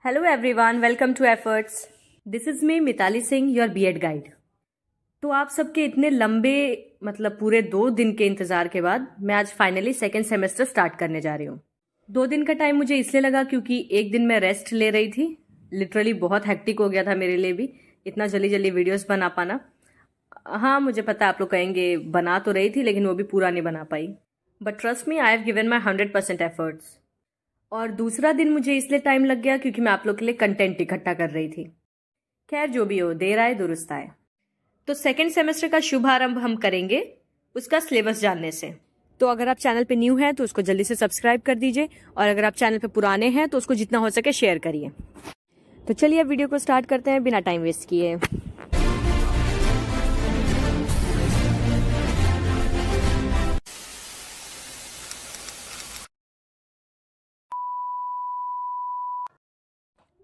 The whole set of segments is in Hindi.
Hello everyone, welcome to efforts. This is me Mitali Singh, your B Ed guide. तो आप सबके इतने लंबे पूरे 2 दिन के इंतजार के बाद मैं आज फाइनली सेकेंड सेमेस्टर स्टार्ट करने जा रही हूँ। 2 दिन का टाइम मुझे इसलिए लगा क्योंकि एक दिन मैं रेस्ट ले रही थी। लिटरली बहुत हेक्टिक हो गया था मेरे लिए भी इतना जल्दी जल्दी वीडियोस बना पाना। हाँ, मुझे पता आप लोग कहेंगे बना तो रही थी लेकिन वो भी पूरा नहीं बना पाई, but trust me, I have given my 100% efforts. और दूसरा दिन मुझे इसलिए टाइम लग गया क्योंकि मैं आप लोग के लिए कंटेंट इकट्ठा कर रही थी। खैर, जो भी हो, देर आए दुरुस्त आए। तो सेकेंड सेमेस्टर का शुभारंभ हम करेंगे उसका सिलेबस जानने से। तो अगर आप चैनल पे न्यू हैं तो उसको जल्दी से सब्सक्राइब कर दीजिए, और अगर आप चैनल पे पुराने हैं तो उसको जितना हो सके शेयर करिए। तो चलिए अब वीडियो को स्टार्ट करते हैं बिना टाइम वेस्ट किए।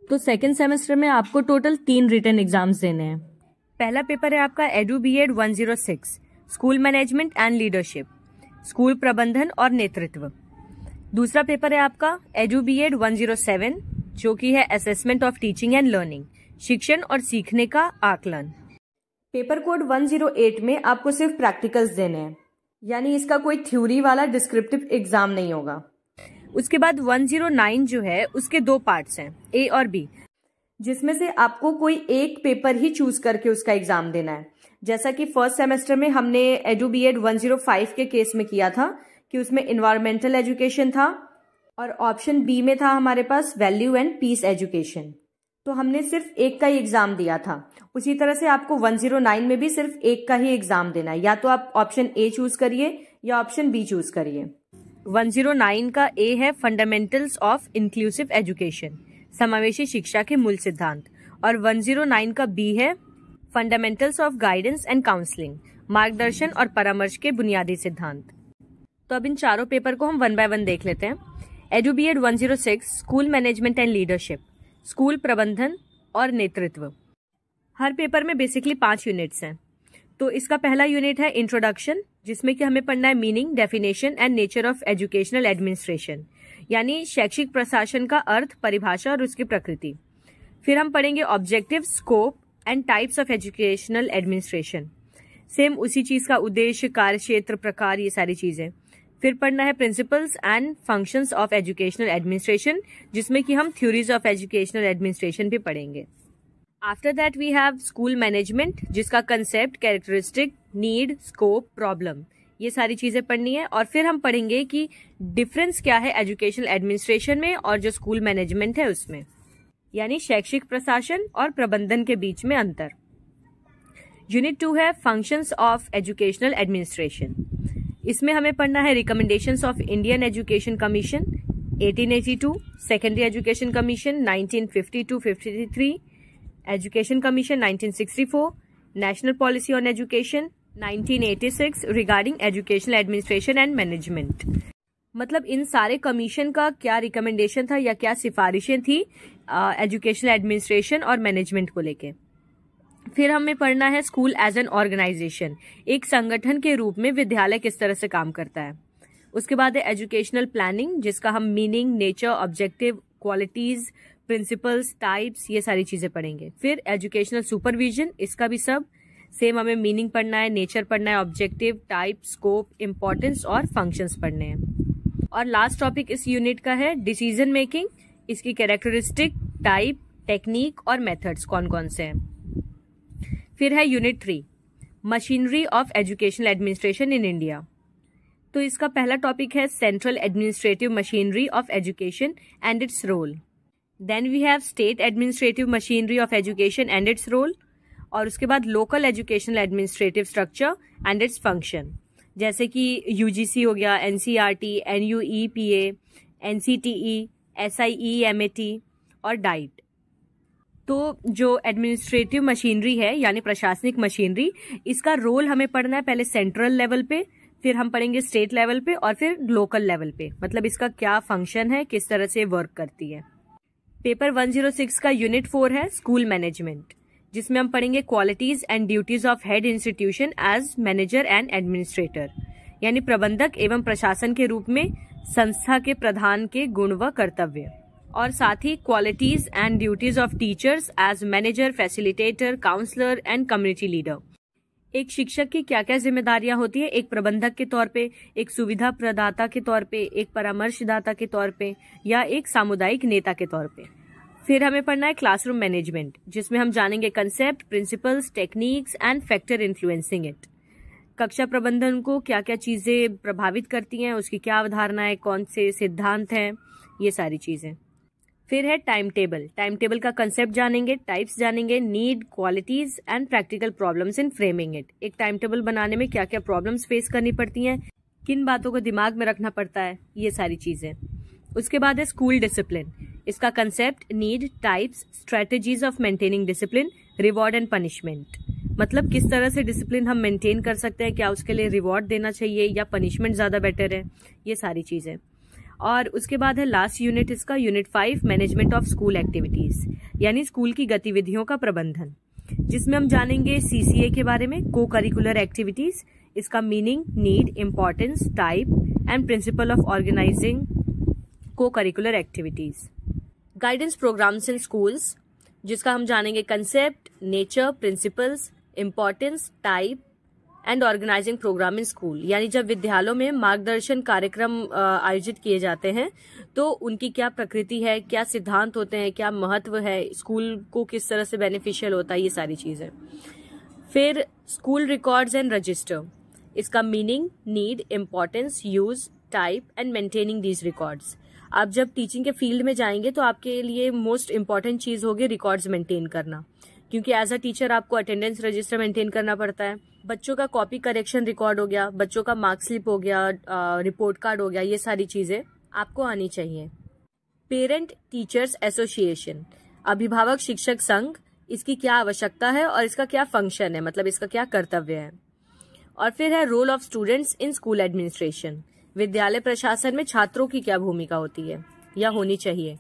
तो सेकेंड सेमेस्टर में आपको टोटल 3 रिटन एग्जाम्स देने हैं। पहला पेपर है आपका edu B Ed 106, school management and leadership, school प्रबंधन और नेतृत्व। दूसरा पेपर है आपका एडू बीएड 107, जो कि है assessment of teaching and learning, शिक्षण और सीखने का आकलन। पेपर कोड 108 में आपको सिर्फ प्रैक्टिकल्स देने हैं, यानी इसका कोई थ्योरी वाला डिस्क्रिप्टिव एग्जाम नहीं होगा। उसके बाद 109 जो है उसके 2 पार्ट्स हैं, ए और बी, जिसमें से आपको कोई एक पेपर ही चूज करके उसका एग्जाम देना है। जैसा कि फर्स्ट सेमेस्टर में हमने एडू बीएड 105 के केस में किया था कि उसमें इन्वायरमेंटल एजुकेशन था और ऑप्शन बी में था हमारे पास वैल्यू एंड पीस एजुकेशन। तो हमने सिर्फ एक का ही एग्जाम दिया था। उसी तरह से आपको 109 में भी सिर्फ एक का ही एग्जाम देना है, या तो आप ऑप्शन ए चूज करिए या ऑप्शन बी चूज करिए। 109 का ए है फंडामेंटल्स ऑफ इंक्लूसिव एजुकेशन, समावेशी शिक्षा के मूल सिद्धांत, और 109 का बी है fundamentals of guidance and counselling, मार्गदर्शन और परामर्श के बुनियादी सिद्धांत। तो अब इन चारों पेपर को हम 1 बाय 1 देख लेते हैं। Edu B Ed 106, school management and leadership, school प्रबंधन और नेतृत्व। हर पेपर में बेसिकली 5 यूनिट्स हैं। तो इसका पहला यूनिट है इंट्रोडक्शन, जिसमें कि हमें पढ़ना है meaning, definition and nature of educational administration, यानी शैक्षिक प्रशासन का अर्थ, परिभाषा और उसकी प्रकृति। फिर हम पढ़ेंगे objective, scope and types of educational administration, same उसी चीज का उद्देश्य, कार्यक्षेत्र, प्रकार, ये सारी चीजें। फिर पढ़ना है principles and functions of educational administration, जिसमें कि हम थ्योरीज ऑफ एजुकेशनल एडमिनिस्ट्रेशन भी पढ़ेंगे। After that we have school management, जिसका concept, characteristic, need, scope, problem, ये सारी चीजें पढ़नी है। और फिर हम पढ़ेंगे कि डिफरेंस क्या है एजुकेशनल एडमिनिस्ट्रेशन में और जो स्कूल मैनेजमेंट है उसमें, यानी शैक्षिक प्रशासन और प्रबंधन के बीच में अंतर। यूनिट 2 है फंक्शंस ऑफ एजुकेशनल एडमिनिस्ट्रेशन। इसमें हमें पढ़ना है recommendations of Indian education commission 1882, secondary education commission 1952-53, education commission 1964, national policy on education 1986 regarding educational administration and management. मतलब इन सारे कमीशन का क्या रिकमेंडेशन था या क्या सिफारिशें थी एजुकेशनल एडमिनिस्ट्रेशन और मैनेजमेंट को लेके। फिर हमें पढ़ना है स्कूल एज एन ऑर्गेनाइजेशन, एक संगठन के रूप में विद्यालय किस तरह से काम करता है। उसके बाद है एजुकेशनल प्लानिंग, जिसका हम meaning, nature, objective, qualities, principles, types, ये सारी चीजें पढ़ेंगे। फिर एजुकेशनल सुपरविजन, इसका भी सब सेम हमें मीनिंग पढ़ना है, नेचर पढ़ना है, ऑब्जेक्टिव, टाइप, स्कोप, इंपॉर्टेंस और फंक्शंस पढ़ने हैं। और लास्ट टॉपिक इस यूनिट का है डिसीजन मेकिंग, इसकी कैरेक्टरिस्टिक, टाइप, टेक्निक और मेथड्स कौन कौन से हैं। फिर है unit 3 machinery of educational administration in India. तो इसका पहला टॉपिक है central administrative machinery of education and its role. Then we have state administrative machinery of education and its role, और उसके बाद local educational administrative structure and its function, जैसे कि यूजीसी हो गया, एनसीईआरटी, एनयूईपीए, एनसीटीई, एसआईईएमएटी और डाइट। तो जो एडमिनिस्ट्रेटिव मशीनरी है यानी प्रशासनिक मशीनरी, इसका रोल हमें पढ़ना है पहले सेंट्रल लेवल पे, फिर हम पढ़ेंगे स्टेट लेवल पे और फिर लोकल लेवल पे, मतलब इसका क्या फंक्शन है, किस तरह से वर्क करती है। पेपर 106 का यूनिट 4 है स्कूल मैनेजमेंट, जिसमें हम पढ़ेंगे qualities and duties of head institution as manager and administrator, यानी प्रबंधक एवं प्रशासन के रूप में संस्था के प्रधान के गुण व कर्तव्य। और साथ ही qualities and duties of teachers as manager, facilitator, counsellor and community leader. एक शिक्षक की क्या क्या जिम्मेदारियां होती है एक प्रबंधक के तौर पे, एक सुविधा प्रदाता के तौर पे, एक परामर्शदाता के तौर पे, या एक सामुदायिक नेता के तौर पे। फिर हमें पढ़ना है क्लासरूम मैनेजमेंट, जिसमें हम जानेंगे concept, principles, techniques and factor influencing it. कक्षा प्रबंधन को क्या क्या चीजें प्रभावित करती हैं, उसकी क्या अवधारणाएं, कौन से सिद्धांत हैं, ये सारी चीजें। फिर है टाइम टेबल। टाइम टेबल का कंसेप्ट जानेंगे, टाइप्स जानेंगे, need, qualities and practical problems in framing it. एक टाइम टेबल बनाने में क्या क्या प्रॉब्लम्स फेस करनी पड़ती हैं, किन बातों को दिमाग में रखना पड़ता है, ये सारी चीजें। उसके बाद है स्कूल डिसिप्लिन। इसका concept, need, types, strategies of maintaining discipline, reward and punishment. मतलब किस तरह से डिसिप्लिन हम मेंटेन कर सकते हैं, क्या उसके लिए रिवॉर्ड देना चाहिए या पनिशमेंट ज्यादा बेटर है, ये सारी चीजें। और उसके बाद है लास्ट यूनिट इसका, unit 5, management of school activities, यानी स्कूल की गतिविधियों का प्रबंधन, जिसमें हम जानेंगे सीसीए के बारे में, को करिकुलर एक्टिविटीज, इसका meaning, need, importance, type and principle of organising co curricular activities. Guidance programmes in schools, जिसका हम जानेंगे concept, nature, principles, importance, type and organising programme in school, यानी जब विद्यालयों में मार्गदर्शन कार्यक्रम आयोजित किए जाते हैं तो उनकी क्या प्रकृति है, क्या सिद्धांत होते हैं, क्या महत्व है, स्कूल को किस तरह से बेनिफिशियल होता है, ये सारी चीजें। फिर स्कूल रिकॉर्ड्स एंड रजिस्टर, इसका meaning, need, importance, use, type and maintaining these records. आप जब टीचिंग के फील्ड में जाएंगे तो आपके लिए मोस्ट इंपॉर्टेंट चीज होगी रिकॉर्ड्स मेंटेन करना, क्योंकि एज अ टीचर आपको अटेंडेंस रजिस्टर मेंटेन करना पड़ता है। बच्चों का कॉपी करेक्शन रिकॉर्ड हो गया, बच्चों का मार्क स्लिप हो गया, रिपोर्ट कार्ड हो गया, ये सारी चीजें आपको आनी चाहिए। पेरेंट टीचर्स एसोसिएशन, अभिभावक शिक्षक संघ, इसकी क्या आवश्यकता है और इसका क्या फंक्शन है, मतलब इसका क्या कर्तव्य है। और फिर है role of students in school administration, विद्यालय प्रशासन में छात्रों की क्या भूमिका होती है या होनी चाहिए।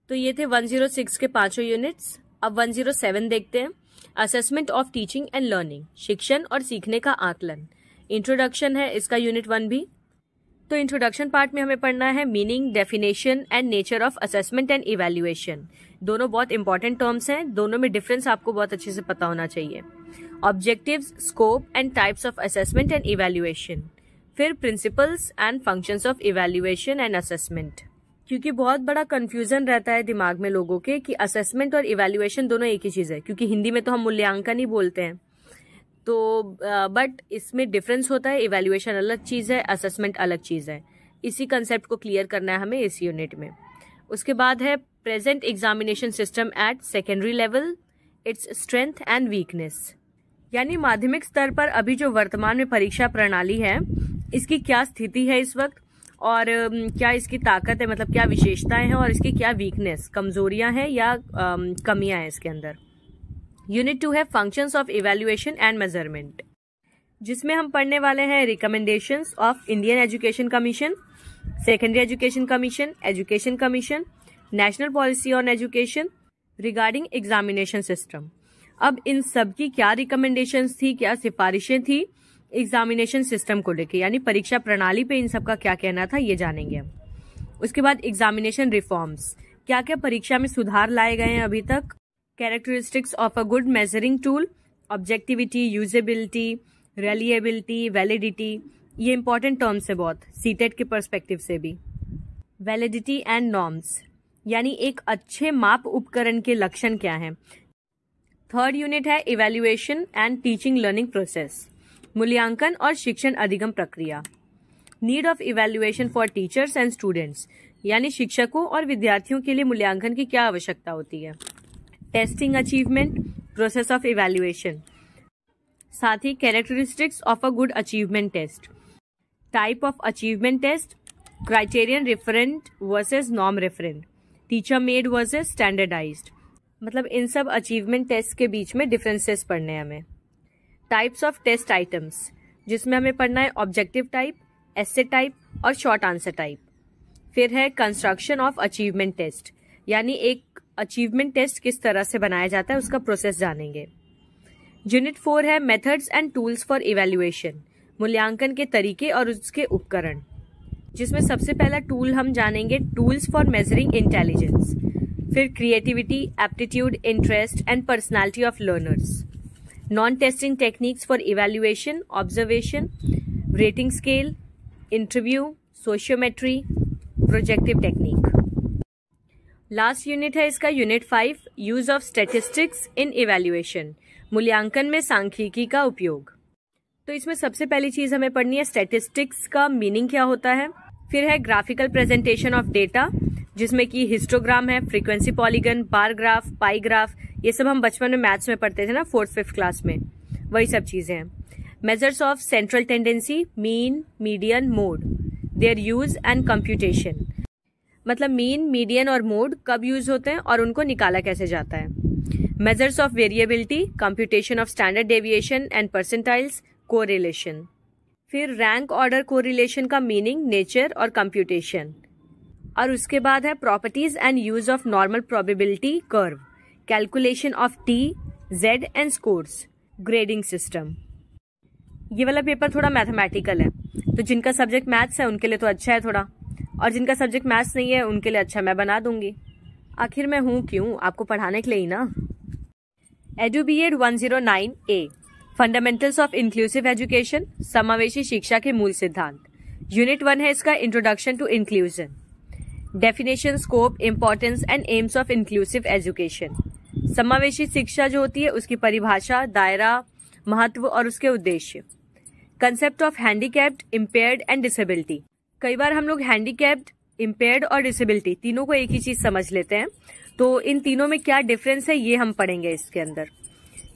तो ये थे 106 के पांचों यूनिट्स। अब 107 देखते हैं, assessment of teaching and learning, शिक्षण और सीखने का आकलन। इंट्रोडक्शन है इसका यूनिट 1 भी। तो इंट्रोडक्शन पार्ट में हमें पढ़ना है meaning, definition and nature of assessment and evaluation. दोनों बहुत इंपॉर्टेंट टर्म्स हैं, दोनों में डिफरेंस आपको बहुत अच्छे से पता होना चाहिए। Objectives, scope and types of assessment and evaluation. फिर principles and functions of evaluation and assessment, क्योंकि बहुत बड़ा कंफ्यूजन रहता है दिमाग में लोगों के कि असेसमेंट और इवैल्यूएशन दोनों एक ही चीज है, क्योंकि हिंदी में तो हम मूल्यांकन ही बोलते हैं, तो बट इसमें डिफरेंस होता है। इवैल्यूएशन अलग चीज है, असेसमेंट अलग चीज है। इसी कंसेप्ट को क्लियर करना है हमें इस यूनिट में। उसके बाद है present examination system eight secondary level, its strength and weakness, यानी माध्यमिक स्तर पर अभी जो वर्तमान में परीक्षा प्रणाली है इसकी क्या स्थिति है इस वक्त, और क्या इसकी ताकत है, मतलब क्या विशेषताएं हैं, और इसकी क्या वीकनेस, कमजोरियां हैं या कमियां हैं इसके अंदर। यूनिट 2 है functions of evaluation and measurement, जिसमें हम पढ़ने वाले हैं recommendations of Indian education commission, secondary education commission, national policy on education regarding examination system. अब इन सब की क्या रिकमेंडेशंस थी, क्या सिफारिशें थी एग्जामिनेशन सिस्टम को लेके, यानी परीक्षा प्रणाली पे इन सब का क्या कहना था, ये जानेंगे हम। उसके बाद एग्जामिनेशन रिफॉर्म्स, क्या क्या परीक्षा में सुधार लाए गए हैं अभी तक, characteristics of a good measuring tool, objectivity, usability, reliability, validity, ये इंपॉर्टेंट टर्म्स है बहुत सीटेट के पर्सपेक्टिव से भी। वैलिडिटी एंड नॉर्म्स, यानी एक अच्छे माप उपकरण के लक्षण क्या हैं। थर्ड यूनिट है evaluation and teaching learning process, मूल्यांकन और शिक्षण अधिगम प्रक्रिया। Need of evaluation for teachers and students, यानी शिक्षकों और विद्यार्थियों के लिए मूल्यांकन की क्या आवश्यकता होती है। Testing achievement, process of evaluation, साथ ही characteristics of a good achievement test, type of achievement test, criterion referent versus norm referent, teacher made versus standardised, मतलब इन सब अचीवमेंट टेस्ट के बीच में डिफरेंसेस पढ़ने हैं हमें। टाइप्स ऑफ टेस्ट आइटम्स, जिसमें हमें पढ़ना है ऑब्जेक्टिव टाइप, एसे टाइप और शॉर्ट आंसर टाइप। फिर है कंस्ट्रक्शन ऑफ अचीवमेंट टेस्ट, यानी एक अचीवमेंट टेस्ट किस तरह से बनाया जाता है उसका प्रोसेस जानेंगे। यूनिट 4 है methods and tools for evaluation, मूल्यांकन के तरीके और उसके उपकरण। जिसमें सबसे पहला टूल हम जानेंगे टूल्स फॉर मेजरिंग इंटेलिजेंस, फिर creativity, aptitude, interest and personality of learners, non testing techniques for evaluation, observation, rating scale, interview, sociometry, projective technique. Last unit है इसका unit 5, use of statistics in evaluation, मूल्यांकन में सांख्यिकी का उपयोग। तो इसमें सबसे पहली चीज हमें पढ़नी है स्टैटिस्टिक्स का मीनिंग क्या होता है। फिर है ग्राफिकल प्रेजेंटेशन ऑफ डेटा, जिसमें कि हिस्टोग्राम है, फ्रीक्वेंसी पॉलीगन, बार ग्राफ, पाई ग्राफ, ये सब हम बचपन में मैथ्स में पढ़ते थे ना 4th 5th क्लास में, वही सब चीजें हैं। Measures of central tendency, mean, median, mode, their use and computation, मतलब मीन, मीडियन और मोड कब यूज होते हैं और उनको निकाला कैसे जाता है। Measures of variability, computation of standard deviation and percentiles, correlation. फिर रैंक ऑर्डर कोरिलेशन का मीनिंग, नेचर और कंप्यूटेशन। और उसके बाद है properties and use of normal probability curve, calculation of T, Z and scores, grading system. ये वाला पेपर थोड़ा मैथमेटिकल है, तो जिनका सब्जेक्ट मैथ्स है उनके लिए तो अच्छा है थोड़ा, और जिनका सब्जेक्ट मैथ्स नहीं है उनके लिए अच्छा मैं बना दूंगी। आखिर मैं हूं क्यों, आपको पढ़ाने के लिए ही ना। Edu B Ed 109A, fundamentals of inclusive education, समावेशी शिक्षा के मूल सिद्धांत। यूनिट 1 है इसका introduction to inclusion, definition, scope, importance and aims of inclusive education. समावेशी शिक्षा जो होती है उसकी परिभाषा, दायरा, महत्व और उसके उद्देश्य। Concept of handicapped, impaired and disability. कई बार हम लोग हैंडीकैप्ड, इम्पेयर्ड और डिसेबिलिटी तीनों को एक ही चीज समझ लेते हैं, तो इन तीनों में क्या डिफरेंस है ये हम पढ़ेंगे इसके अंदर।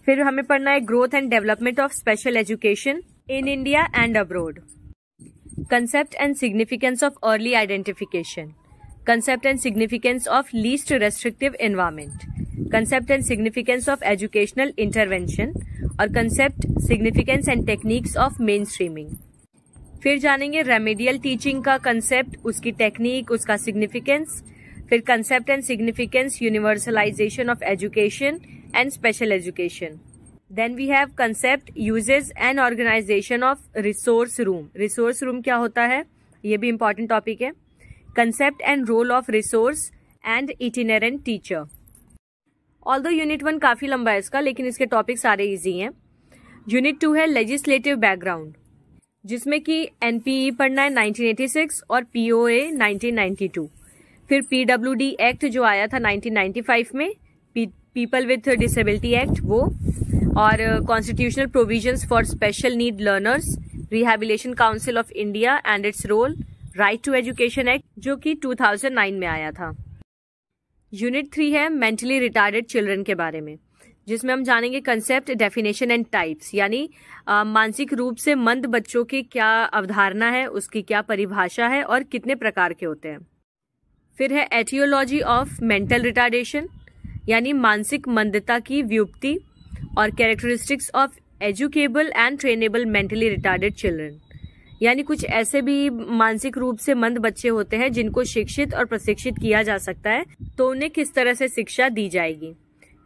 फिर हमें पढ़ना है growth and development of special education in India and abroad, concept and significance of early identification, concept and significance of least restrictive environment, concept and significance of educational intervention और concept, significance and techniques of mainstreaming. फिर जानेंगे रेमेडियल टीचिंग का कंसेप्ट, उसकी टेक्निक, उसका सिग्निफिकेंस। फिर concept and significance universalisation of education and special education. Then we have concept, uses and organisation of resource room. Resource room क्या होता है, ये भी इंपॉर्टेंट टॉपिक है। Concept and role of resource and itinerant teacher. Although unit 1 काफी लंबा है इसका, लेकिन इसके टॉपिक सारे इजी हैं। यूनिट 2 है लेजिस्लेटिव बैकग्राउंड, जिसमें कि एनपीई पढ़ना है 1986 और पीओए 1992। फिर पीडब्ल्यूडी एक्ट जो आया था 1995 में, पीपल विथ डिसेबिलिटी एक्ट वो, और constitutional provisions for special need learners, rehabilitation council of India and its role, right to education act जो कि 2009 में आया था। यूनिट 3 है मेंटली रिटार्डेड चिल्ड्रन के बारे में, जिसमें हम जानेंगे कंसेप्ट, डेफिनेशन एंड टाइप्स, यानी मानसिक रूप से मंद बच्चों की क्या अवधारणा है, उसकी क्या परिभाषा है और कितने प्रकार के होते हैं। फिर है एटियोलॉजी ऑफ मेंटल रिटार्डेशन, यानी मानसिक मंदता की व्युत्पत्ति, और characteristics of educable and trainable mentally retarded children, यानी कुछ ऐसे भी मानसिक रूप से मंद बच्चे होते हैं जिनको शिक्षित और प्रशिक्षित किया जा सकता है, तो उन्हें किस तरह से शिक्षा दी जाएगी।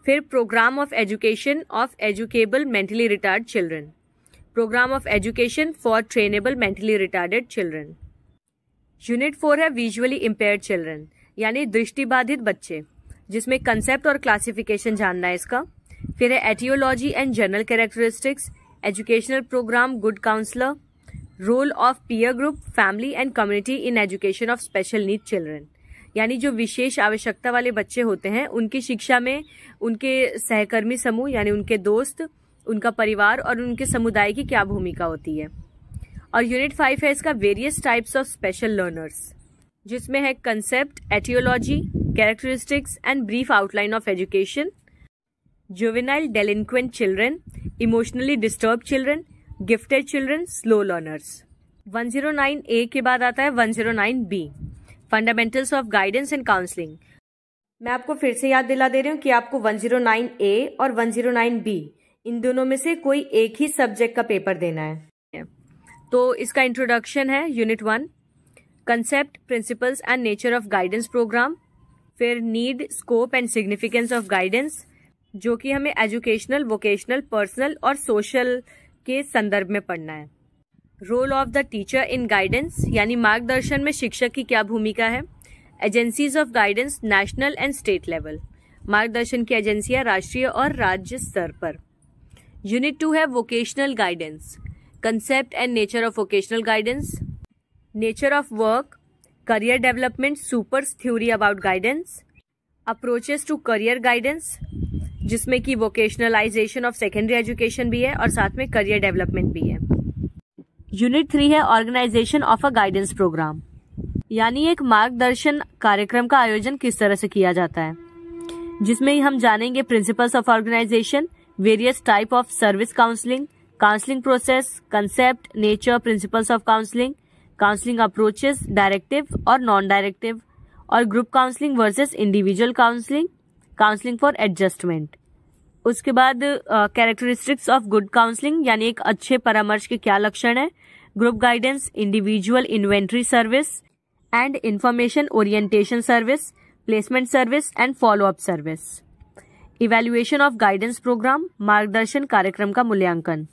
फिर programme of education of educable mentally retard children, programme of education for trainable mentally retarded children. Unit 4 है विजुअली इम्पेयर्ड चिल्ड्रन, यानी दृष्टिबाधित बच्चे, जिसमें कंसेप्ट और क्लासिफिकेशन जानना है इसका। फिर है aetiology and general characteristics, educational programme, good counsellor, role of peer group, family and community in education of special need children, यानी जो विशेष आवश्यकता वाले बच्चे होते हैं उनकी शिक्षा में उनके सहकर्मी समूह यानी उनके दोस्त, उनका परिवार और उनके समुदाय की क्या भूमिका होती है। और यूनिट 5 है इसका various types of special learners, जिसमें है concept, aetiology, characteristics and brief outline of education, juvenile delinquent children, emotionally disturb children, gifted children, slow learners. 109A के बाद आता है 109B, fundamentals of guidance and counselling. मैं आपको फिर से याद दिला दे रही हूँ कि आपको 109A और 109B इन दोनों में से कोई एक ही सब्जेक्ट का पेपर देना है। तो इसका इंट्रोडक्शन है unit 1, concept, principles and nature of guidance programme. फिर need, scope and significance of guidance, जो कि हमें एजुकेशनल, वोकेशनल, पर्सनल और सोशल के संदर्भ में पढ़ना है। Role of the teacher in guidance यानी मार्गदर्शन में शिक्षक की क्या भूमिका है। Agencies of guidance national and state level, मार्गदर्शन की एजेंसियां राष्ट्रीय और राज्य स्तर पर। यूनिट 2 है vocational guidance, concept and nature of vocational guidance, nature of work, career development, supers theory about guidance, approaches to career guidance, जिसमें कि वोकेशनलाइजेशन ऑफ सेकेंडरी एजुकेशन भी है और साथ में करियर डेवलपमेंट भी है। यूनिट 3 है organisation of a guidance programme, यानी एक मार्गदर्शन कार्यक्रम का आयोजन किस तरह से किया जाता है, जिसमें हम जानेंगे principles of organisation, various type of service counselling, counselling process, concept, nature, principles of counselling, counselling approaches, directive और नॉन डायरेक्टिव, और group counselling versus individual counselling, counselling for adjustment. उसके बाद कैरेक्टरिस्टिक्स ऑफ गुड काउंसलिंग, यानी एक अच्छे परामर्श के क्या लक्षण है, group guidance, individual inventory service and information orientation service, placement service and follow up service. Evaluation of guidance programme, मार्गदर्शन कार्यक्रम का मूल्यांकन।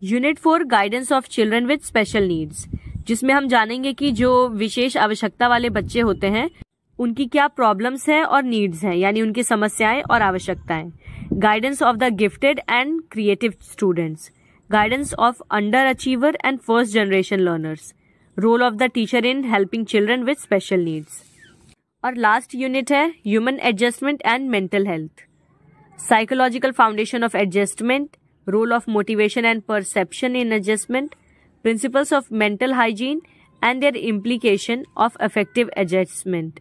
Unit 4 guidance of children with special needs, जिसमें हम जानेंगे कि जो विशेष आवश्यकता वाले बच्चे होते हैं उनकी क्या प्रॉब्लम्स हैं और नीड्स हैं, यानी उनकी समस्याएं और आवश्यकताएं। Guidance of the gifted and creative students, guidance of under achiever and first generation learners, role of the teacher in helping children with special needs. और लास्ट यूनिट है human adjustment and mental health, psychological foundation of adjustment, role of motivation and perception in adjustment, principles of mental hygiene and their implication of effective adjustment,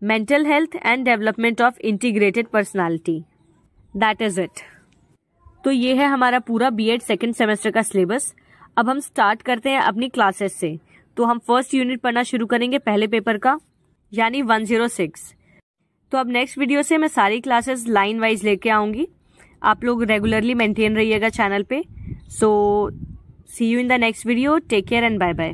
mental health and development of integrated personality. That is it. तो ये है हमारा पूरा बीएड सेकेंड सेमेस्टर का सिलेबस। अब हम स्टार्ट करते हैं अपनी क्लासेस से। तो हम फर्स्ट यूनिट पढ़ना शुरू करेंगे पहले पेपर का, यानी 106। तो अब नेक्स्ट वीडियो से मैं सारी क्लासेस लाइन वाइज लेके आऊंगी। आप लोग रेगुलरली मेंटेन रहिएगा चैनल पे। So see you in the next video. Take care and bye bye.